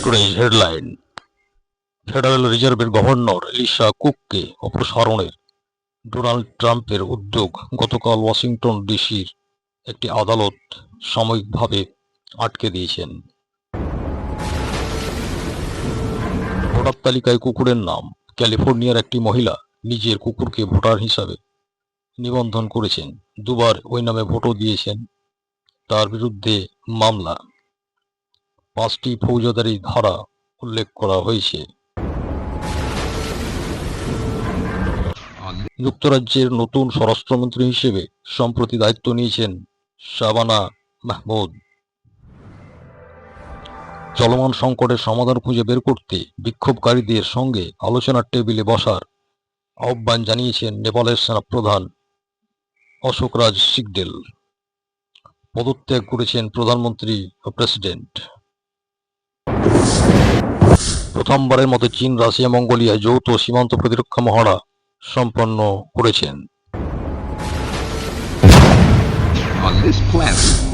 Today's headline. Federal রিজার্ভের governor Elisa কুককে অপসারণের ডোনাল্ড ট্রাম্পের উদ্যোগ গতকাল ওয়াশিংটন ডিসির একটি আদালত সাময়িকভাবে আটকে দিয়েছেন। ভোটার তালিকায় কুকুরের নাম। ক্যালিফোর্নিয়ার একটি মহিলা নিজের কুকুরকে ভোটার হিসাবে নিবন্ধন করেছেন, দুবার ওই নামে ভোটও দিয়েছেন। তার বিরুদ্ধে মামলা, 5টি ফৌজদারি ধারা উল্লেখ করা হয়েছে। যুক্তরাজ্যের নতুন স্বরাষ্ট্রমন্ত্রী হিসেবে সম্প্রতি দায়িত্ব নিয়েছেন শাবানা মাহমুদ। চলমান সংকটের সমাধান খুঁজে বের করতে বিক্ষোভকারীদের সঙ্গে আলোচনার টেবিলে বসার আহ্বান জানিয়েছেন নেপালের সেনাপ্রধান অশোক রাজ সিংদেল। পদত্যাগ করেছেন প্রধানমন্ত্রী ও প্রেসিডেন্ট। প্রথমবারের মতো চীন রাশিয়া মঙ্গোলিয়া যৌথ সীমান্ত প্রতিরক্ষা মহড়া সম্পন্ন করেছেন। On this planet,